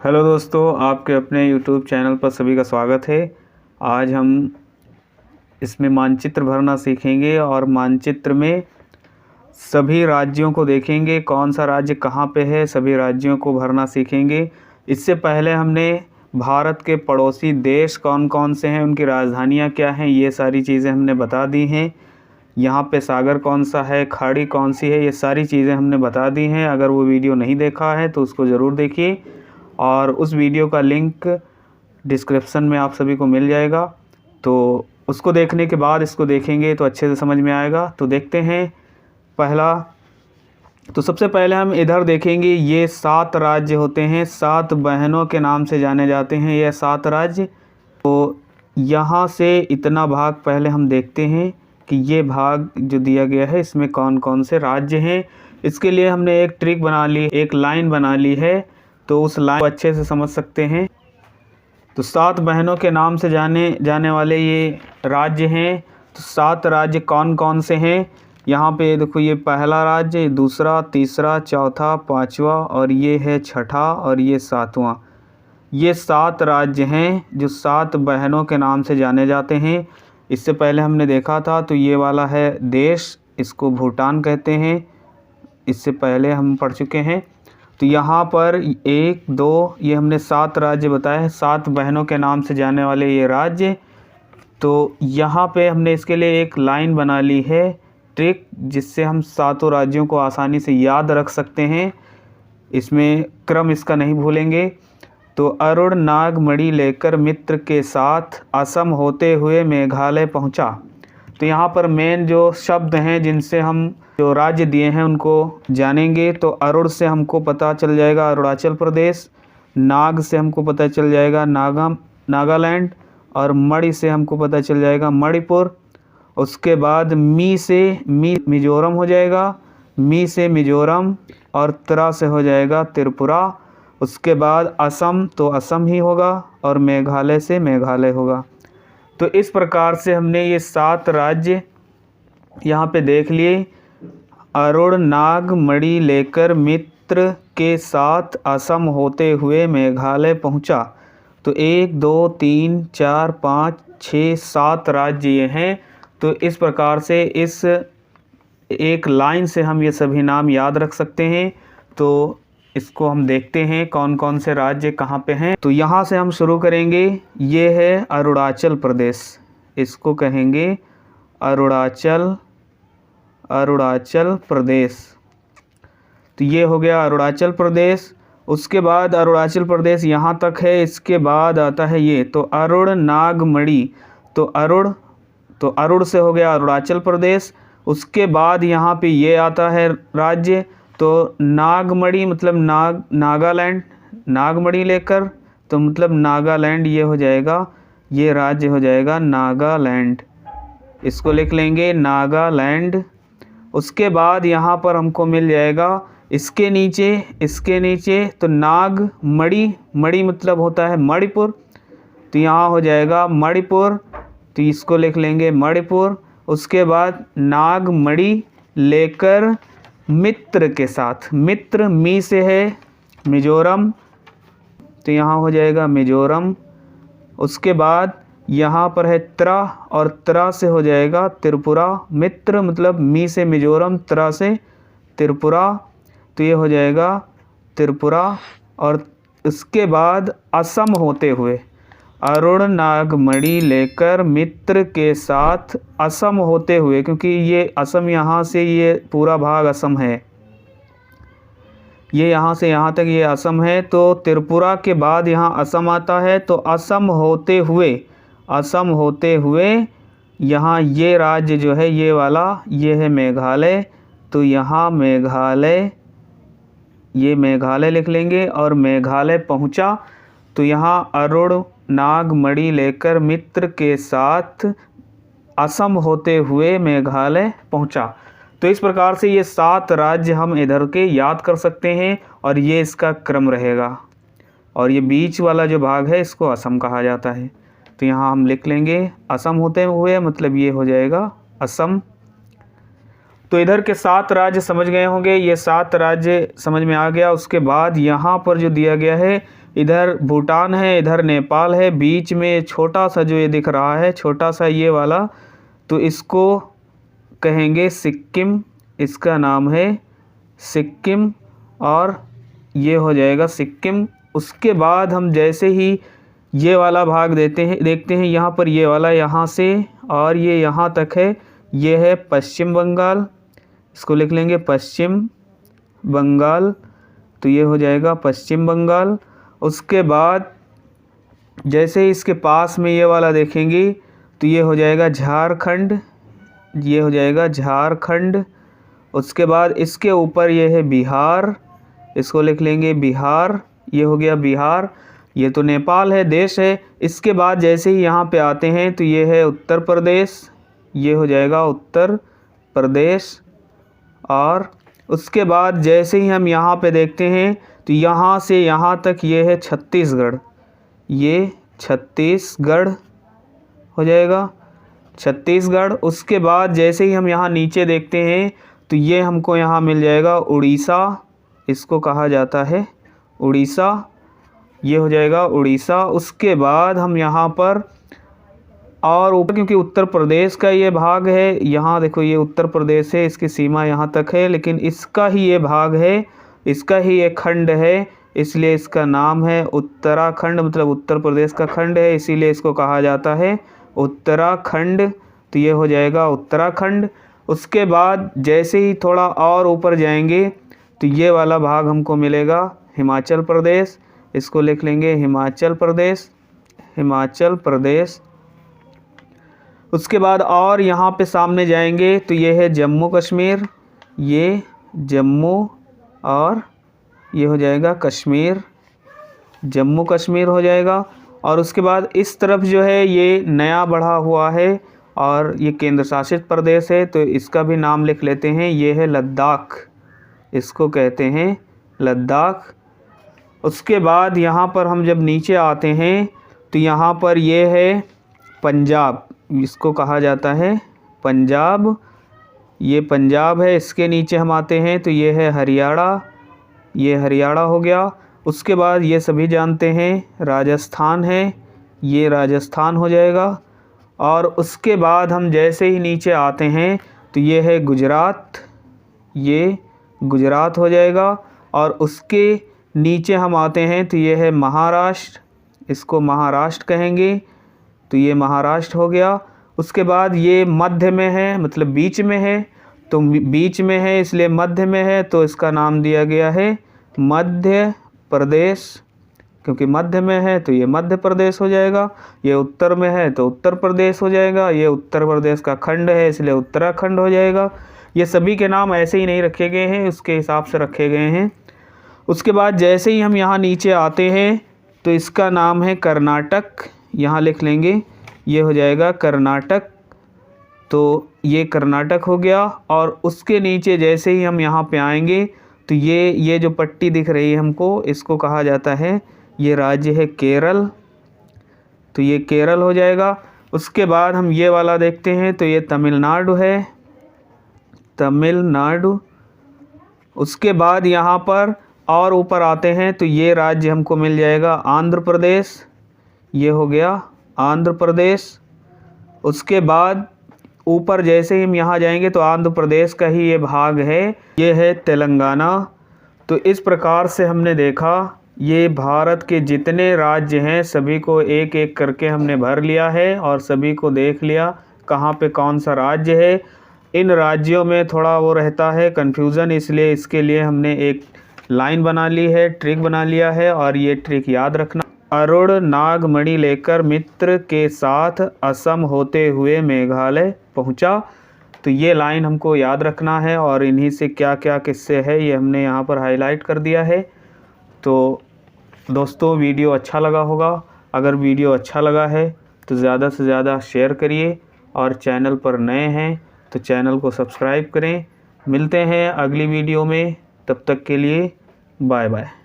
Hello दोस्तों, आपके अपने YouTube चैनल पर सभी का स्वागत है। आज हम इसमें मानचित्र भरना सीखेंगे और मानचित्र में सभी राज्यों को देखेंगे, कौन सा राज्य कहाँ पे है, सभी राज्यों को भरना सीखेंगे। इससे पहले हमने भारत के पड़ोसी देश कौन कौन से हैं, उनकी राजधानियाँ क्या हैं, ये सारी चीज़ें हमने बता दी हैं। यहाँ पे सागर कौन सा है, खाड़ी कौन सी है, ये सारी चीज़ें हमने बता दी हैं। अगर वो वीडियो नहीं देखा है तो उसको ज़रूर देखिए और उस वीडियो का लिंक डिस्क्रिप्शन में आप सभी को मिल जाएगा। तो उसको देखने के बाद इसको देखेंगे तो अच्छे से समझ में आएगा। तो देखते हैं पहला। तो सबसे पहले हम इधर देखेंगे, ये 7 राज्य होते हैं, 7 बहनों के नाम से जाने जाते हैं ये 7 राज्य। तो यहाँ से इतना भाग पहले हम देखते हैं कि ये भाग जो दिया गया है इसमें कौन कौन से राज्य हैं। इसके लिए हमने एक ट्रिक बना ली, एक लाइन बना ली है, तो उस लाइन को अच्छे से समझ सकते हैं। तो 7 बहनों के नाम से जाने वाले ये राज्य हैं। तो 7 राज्य कौन कौन से हैं, यहाँ पे देखो, ये पहला राज्य, दूसरा, तीसरा, चौथा, पांचवा और ये है छठा और ये 7वां। ये 7 राज्य हैं जो 7 बहनों के नाम से जाने जाते हैं। इससे पहले हमने देखा था, तो ये वाला है देश, इसको भूटान कहते हैं, इससे पहले हम पढ़ चुके हैं। तो यहाँ पर 1, 2 ये हमने 7 राज्य बताए हैं, 7 बहनों के नाम से जाने वाले ये राज्य। तो यहाँ पे हमने इसके लिए एक लाइन बना ली है, ट्रिक, जिससे हम 7 राज्यों को आसानी से याद रख सकते हैं। इसमें क्रम इसका नहीं भूलेंगे। तो अरुण नाग मणि लेकर मित्र के साथ असम होते हुए मेघालय पहुँचा। तो यहाँ पर मेन जो शब्द हैं जिनसे हम जो राज्य दिए हैं उनको जानेंगे। तो अरुण से हमको पता चल जाएगा अरुणाचल प्रदेश, नाग से हमको पता चल जाएगा नागालैंड और मणि से हमको पता चल जाएगा मणिपुर। उसके बाद मी से मिजोरम हो जाएगा, मी से मिजोरम और त्रा से हो जाएगा त्रिपुरा। उसके बाद असम, तो असम ही होगा और मेघालय से मेघालय होगा। तो इस प्रकार से हमने ये 7 राज्य यहाँ पे देख लिए। अरुण नाग मणि लेकर मित्र के साथ असम होते हुए मेघालय पहुँचा। तो 1, 2, 3, 4, 5, 6, 7 राज्य ये हैं। तो इस प्रकार से इस एक लाइन से हम ये सभी नाम याद रख सकते हैं। तो इसको हम देखते हैं कौन कौन से राज्य कहाँ पे हैं। तो यहाँ से हम शुरू करेंगे। ये है अरुणाचल प्रदेश, इसको कहेंगे अरुणाचल प्रदेश। तो ये हो गया अरुणाचल प्रदेश। उसके बाद अरुणाचल प्रदेश यहाँ तक है। इसके बाद आता है ये, तो अरुण नाग मणि, तो अरुण से हो गया अरुणाचल प्रदेश। उसके बाद यहाँ पे ये आता है राज्य, तो नागमणि मतलब नागालैंड, नागमणि लेकर तो मतलब नागालैंड ये हो जाएगा, ये राज्य हो जाएगा नागालैंड, इसको लिख लेंगे नागालैंड। उसके बाद यहाँ पर हमको मिल जाएगा इसके नीचे तो मणि मतलब होता है मणिपुर, तो यहाँ हो जाएगा मणिपुर, तो इसको लिख लेंगे मणिपुर। उसके बाद नागमणि लेकर मित्र के साथ, मित्र मी से है मिजोरम, तो यहाँ हो जाएगा मिजोरम। उसके बाद यहाँ पर है त्रा और त्रा से हो जाएगा त्रिपुरा। मित्र मतलब मी से मिजोरम, त्रा से त्रिपुरा, तो ये हो जाएगा त्रिपुरा। और इसके बाद असम होते हुए, अरुण नागमणि लेकर मित्र के साथ असम होते हुए, क्योंकि ये असम यहाँ से ये पूरा भाग असम है, ये यहाँ से यहाँ तक ये असम है। तो त्रिपुरा के बाद यहाँ असम आता है। तो असम होते हुए यहाँ ये राज्य जो है ये वाला, ये है मेघालय, तो यहाँ मेघालय, ये मेघालय लिख लेंगे और मेघालय पहुँचा। तो यहाँ अरुण नागमणि लेकर मित्र के साथ असम होते हुए मेघालय पहुँचा। तो इस प्रकार से ये 7 राज्य हम इधर के याद कर सकते हैं और ये इसका क्रम रहेगा। और ये बीच वाला जो भाग है इसको असम कहा जाता है। तो यहाँ हम लिख लेंगे असम होते हुए, मतलब ये हो जाएगा असम। तो इधर के 7 राज्य समझ गए होंगे, ये 7 राज्य समझ में आ गया। उसके बाद यहाँ पर जो दिया गया है इधर भूटान है, इधर नेपाल है, बीच में छोटा सा जो ये दिख रहा है, छोटा सा ये वाला, तो इसको कहेंगे सिक्किम। इसका नाम है सिक्किम और ये हो जाएगा सिक्किम। उसके बाद हम जैसे ही ये वाला भाग देखते हैं यहाँ पर, ये वाला यहाँ से और ये यहाँ तक है, ये है पश्चिम बंगाल। इसको लिख लेंगे पश्चिम बंगाल, तो ये हो जाएगा पश्चिम बंगाल। उसके बाद जैसे ही इसके पास में ये वाला देखेंगे तो ये हो जाएगा झारखंड, ये हो जाएगा झारखंड। उसके बाद इसके ऊपर ये है बिहार, इसको लिख लेंगे बिहार, ये हो गया बिहार। ये तो नेपाल है, देश है। इसके बाद जैसे ही यहाँ पे आते हैं तो ये है उत्तर प्रदेश, ये हो जाएगा उत्तर प्रदेश। और उसके बाद जैसे ही हम यहाँ पे देखते हैं तो यहाँ से यहाँ तक ये है छत्तीसगढ़, ये छत्तीसगढ़ हो जाएगा छत्तीसगढ़। उसके बाद जैसे ही हम यहाँ नीचे देखते हैं तो ये हमको यहाँ मिल जाएगा उड़ीसा, इसको कहा जाता है उड़ीसा, ये हो जाएगा उड़ीसा। उसके बाद हम यहाँ पर और ऊपर, क्योंकि उत्तर प्रदेश का ये भाग है, यहाँ देखो ये उत्तर प्रदेश है, इसकी सीमा यहाँ तक है, लेकिन इसका ही ये भाग है, इसका ही ये खंड है, इसलिए इसका नाम है उत्तराखंड, मतलब उत्तर प्रदेश का खंड है, इसीलिए इसको कहा जाता है उत्तराखंड। तो ये हो जाएगा उत्तराखंड। उसके बाद जैसे ही थोड़ा और ऊपर जाएंगे तो ये वाला भाग हमको मिलेगा हिमाचल प्रदेश, इसको लिख लेंगे हिमाचल प्रदेश, हिमाचल प्रदेश। उसके बाद और यहाँ पे सामने जाएंगे तो ये है जम्मू कश्मीर, ये जम्मू और ये हो जाएगा कश्मीर, जम्मू कश्मीर हो जाएगा। और उसके बाद इस तरफ जो है ये नया बढ़ा हुआ है और ये केंद्र शासित प्रदेश है, तो इसका भी नाम लिख लेते हैं, ये है लद्दाख, इसको कहते हैं लद्दाख। उसके बाद यहाँ पर हम जब नीचे आते हैं तो यहाँ पर ये है पंजाब, इसको कहा जाता है पंजाब, ये पंजाब है। इसके नीचे हम आते हैं तो ये है हरियाणा, ये हरियाणा हो गया। उसके बाद ये सभी जानते हैं राजस्थान है, ये राजस्थान हो जाएगा। और उसके बाद हम जैसे ही नीचे आते हैं तो ये है गुजरात, ये गुजरात हो जाएगा। और उसके नीचे हम आते हैं तो ये है महाराष्ट्र, इसको महाराष्ट्र कहेंगे, तो ये महाराष्ट्र हो गया। उसके बाद ये मध्य में है, मतलब बीच में है, तो बीच में है इसलिए मध्य में है, तो इसका नाम दिया गया है मध्य प्रदेश, क्योंकि मध्य में है तो ये मध्य प्रदेश हो जाएगा। ये उत्तर में है तो उत्तर प्रदेश हो जाएगा, ये उत्तर प्रदेश का खंड है इसलिए उत्तराखंड हो जाएगा। ये सभी के नाम ऐसे ही नहीं रखे गए हैं, उसके हिसाब से रखे गए हैं। उसके बाद जैसे ही हम यहाँ नीचे आते हैं तो इसका नाम है कर्नाटक, यहाँ लिख लेंगे, ये हो जाएगा कर्नाटक, तो ये कर्नाटक हो गया। और उसके नीचे जैसे ही हम यहाँ पे आएंगे तो ये जो पट्टी दिख रही है हमको, इसको कहा जाता है, ये राज्य है केरल, तो ये केरल हो जाएगा। उसके बाद हम ये वाला देखते हैं तो ये तमिलनाडु है, तमिलनाडु। उसके बाद यहाँ पर और ऊपर आते हैं तो ये राज्य हमको मिल जाएगा आंध्र प्रदेश, ये हो गया आंध्र प्रदेश। उसके बाद ऊपर जैसे ही हम यहाँ जाएंगे तो आंध्र प्रदेश का ही ये भाग है, ये है तेलंगाना। तो इस प्रकार से हमने देखा ये भारत के जितने राज्य हैं सभी को एक एक करके हमने भर लिया है और सभी को देख लिया कहाँ पे कौन सा राज्य है। इन राज्यों में थोड़ा वो रहता है कन्फ्यूज़न, इसलिए इसके लिए हमने एक लाइन बना ली है, ट्रिक बना लिया है। और ये ट्रिक याद रखना, अरुण नागमणि लेकर मित्र के साथ असम होते हुए मेघालय पहुंचा, तो ये लाइन हमको याद रखना है। और इन्हीं से क्या क्या किस्से है ये हमने यहाँ पर हाईलाइट कर दिया है। तो दोस्तों वीडियो अच्छा लगा होगा, अगर वीडियो अच्छा लगा है तो ज़्यादा से ज़्यादा शेयर करिए और चैनल पर नए हैं तो चैनल को सब्सक्राइब करें। मिलते हैं अगली वीडियो में, तब तक के लिए बाय बाय।